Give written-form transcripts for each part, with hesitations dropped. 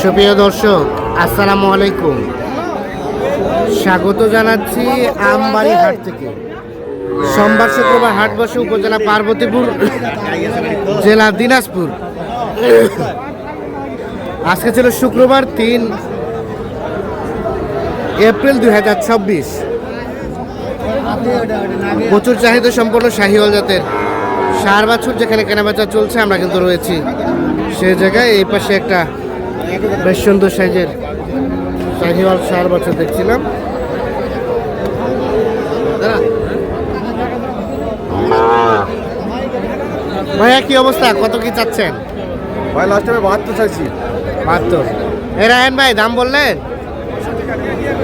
সুপ্রিয় দর্শক, আসসালামু আলাইকুম। স্বাগত জানাচ্ছি আমবাড়ি হাট থেকে। সোমবার শুক্রবার হাট বসে উপজেলা পার্বতীপুর, জেলা দিনাজপুর। আজকে ছিল শুক্রবার 3 এপ্রিল 2026। প্রচুর চাহিদা সম্পন্ন শাহিওয়াল জাতের ষাঁড় বাছুর যেখানে কেনাবেচা চলছে, আমরা কিন্তু রয়েছি সেই জায়গায়। এই পাশে একটা বেশ সুন্দর সাইজের শাহিওয়াল ষাঁড় বাছুর দেখছিলাম। ভাইয়া কি অবস্থা, কত কি চাচ্ছেন? ভাই লাস্ট টাইমে 72 চাইছি। 72। রায়ন ভাই দাম বললেন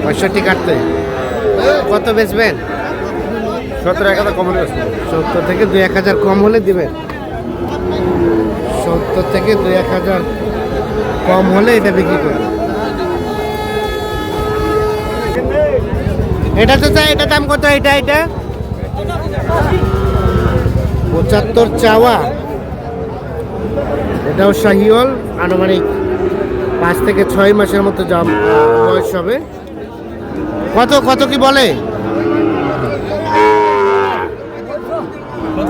65 কাটতে, কত বেচবেন? 70-1000 কম হলে 70 থেকে 2-1000 কম হলে দিবেন। 70 থেকে 2-1000 কম হলে এটা বিক্রি করবেন। এটা তো চাই, এটা দাম কত? এটা 75 চাওয়া। এটাও শাহিওয়াল, আনুমানিক 5 থেকে 6 মাসের মতো বয়স হবে। কত কি বলে,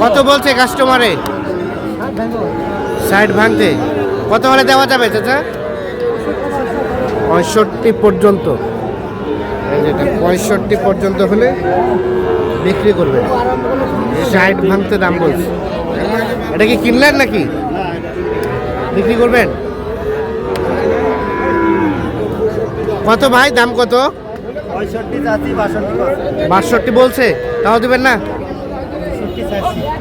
কত বলছে কাস্টমারে? 60 ভাঙতে। কত হলে দেওয়া যাবে চাচা? 65 পর্যন্ত। যেটা 65 পর্যন্ত হলে বিক্রি করবে। 60 ভাঙতে দাম বলছে। এটা কি কিনলেন নাকি বিক্রি করবেন? কত ভাই, দাম কত? 62 বলছে, তাও দিবেন না?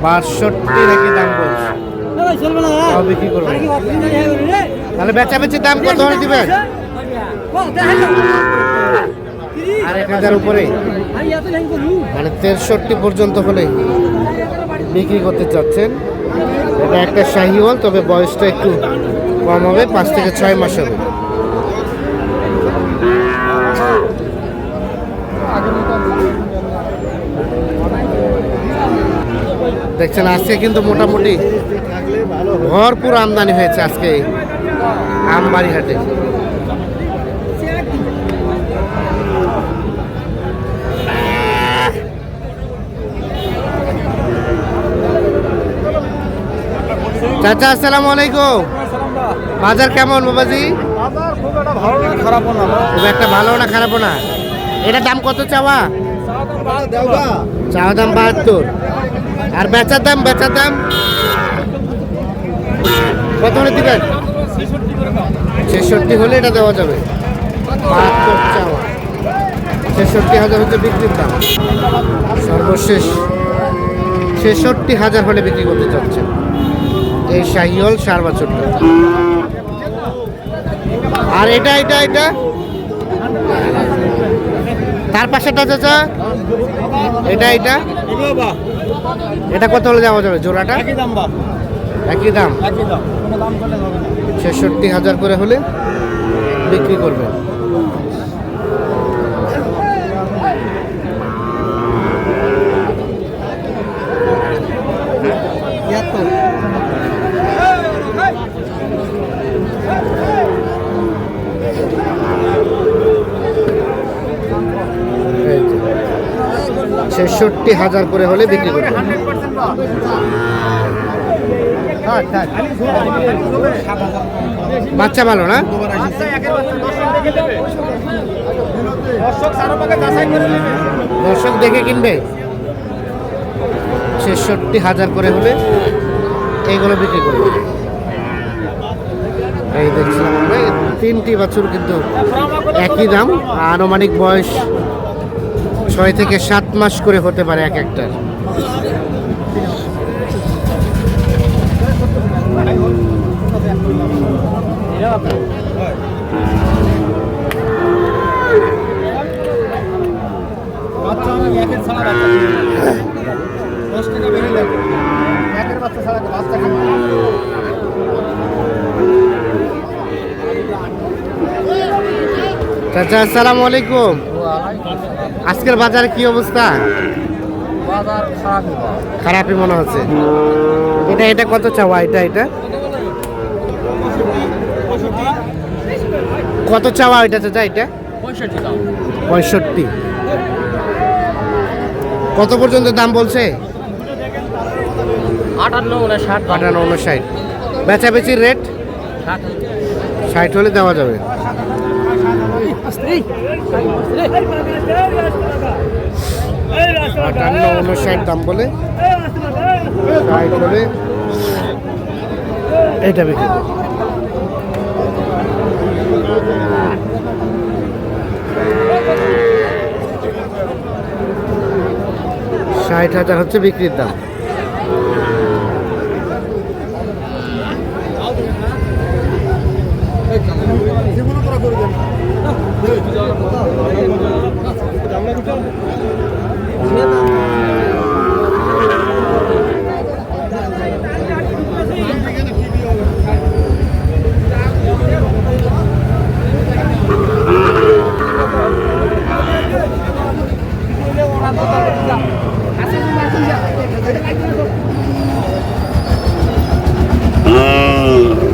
62 নাকি দাম বলছে, তাও বিক্রি করবেন। তাহলে বেচাবেচির দাম কত হলে দিবেন? আর 1000 উপরে, মানে 63 পর্যন্ত হলে বিক্রি করতে চাচ্ছেন। এটা একটা শাহিওয়াল, তবে বয়সটা একটু কম হবে, 5 থেকে 6 মাস হবে। দেখছেন আজকে কিন্তু মোটামুটি ভরপুর আমদানি হয়েছে আজকে আমবাড়ি হাটে। চাচা আসসালামু আলাইকুম। বাজার কেমন বাবাজি? খুব একটা ভালো না খারাপও না। এটা দাম কত চাওয়া? চাওয়া দাম 72। আর বেচার দাম কত হলে দিবেন? 66 হলে এটা দেওয়া যাবে। 72 চাওয়া, 66,000 হচ্ছে বিক্রির দাম। সর্বশেষ 66,000 হলে বিক্রি করতে চাচ্ছেন এই শাহিওয়াল ষাঁড় বাছুরটা। আর এটা তার পাশেটা চাচা, এটা কত হলে যাওয়া যাবে? জোড়াটা একই দাম। 66,000 করে হলে বিক্রি করবে। ছেষট্টি 60,000 করে হলে বিক্রি করবে। বাচ্চা ভালো না? দর্শক দেখে কিনবে। 66,000 করে হলে এইগুলো বিক্রি করবে। এই দেখছিলাম আমরা 3টি বাছুর, কিন্তু একই দাম। আনুমানিক বয়স 6 থেকে 7 মাস করে হতে পারে এক একটার। চাচা আসসালামু আলাইকুম। আজকের বাজারে কি অবস্থা? খারাপই মনে হচ্ছে। এটা কত চাওয়া? এটা কত চাওয়া এটা চাচা এটা? 65। কত পর্যন্ত দাম বলছে? 58-59। বেচাবেচির রেট 60 হলে দেওয়া যাবে। 58-59 দাম বলে 60 হলে এটা বিক্রি করবে। 60,000 হচ্ছে বিক্রির দাম।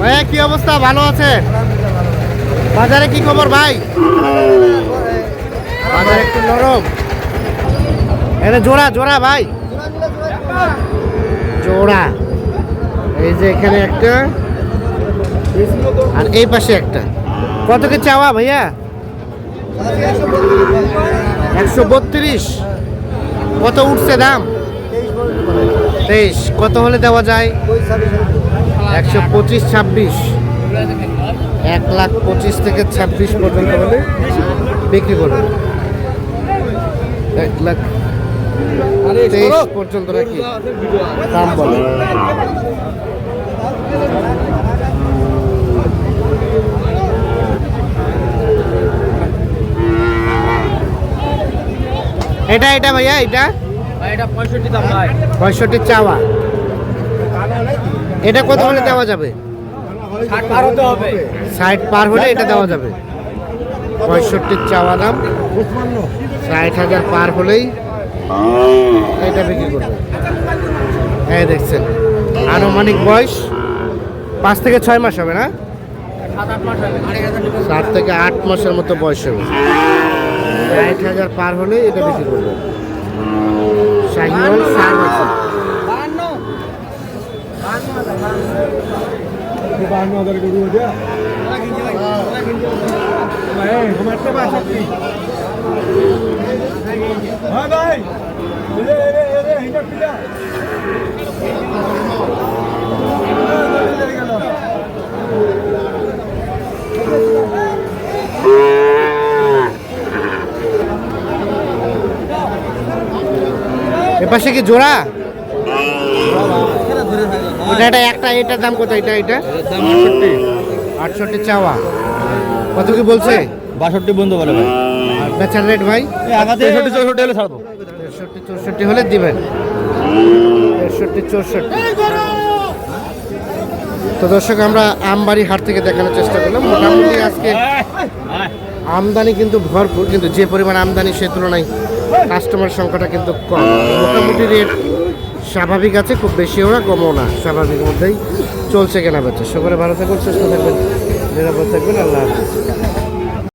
ভাইয়া কি অবস্থা, ভালো আছে? বাজারে কি খবর ভাই? বাজার একটু নরম। এটা জোড়া জোড়া ভাই, জোড়া। এই যে এখানে একটা আর এই পাশে একটা। কত কি চাওয়া ভাইয়া? 132। কত উঠছে দাম? 23। কত হলে দেওয়া যায়? 125-26। 1,25,000 থেকে 26 পর্যন্ত হলে বিক্রি করবে। 1,23,000 পর্যন্ত নাকি দাম বলে। এটা এটা ভাইয়া এটা 65 দাম ভাই। 65 চাওয়া। এটা কত হলে দেওয়া যাবে? 60 পার হতে হবে। 60 পার হলে এটা দেওয়া যাবে। 65 চাওয়া দাম, 60,000 পার হলেই এটা বিক্রি করবে। এই দেখছেন আনুমানিক বয়স 5 থেকে 6 মাস হবে না? 7-8 মাস হবে। 7 থেকে 8 মাসের মতো বয়স হবে। 60,000 পার হলে এটা বিক্রি করবে। শাহিওয়াল সার আছে। 52,000 গরু হয়ে যায়। আমার তো 62। হ্যাঁ ভাই, হিটা পিলা। এপাশে কি জোড়া? এটা একটা, এটার দাম কত? এটা এটা 68 চাওয়া। কত কি বলছে? 62 বন্ধ বলে ভাই। আর বেচার রেট ভাই? 63-64 হলে ছাড়বো। 63-64 হলে দিবেন। 63-64। তো দর্শক আমরা আমবাড়ি হাট থেকে দেখানোর চেষ্টা করলাম। মোটামুটি আজকে আমদানি কিন্তু ভরপুর, কিন্তু যে পরিমাণ আমদানি সে তুলনায় কাস্টমার সংখ্যাটা কিন্তু কম। মোটামুটি রেট স্বাভাবিক আছে, খুব বেশিও না কমও না, স্বাভাবিক মধ্যেই চলছে কেনা বেচা। সকলে ভালো থাকবেন, সুস্থ থাকবেন, নিরাপদ থাকবেন। আল্লাহ হাফেজ।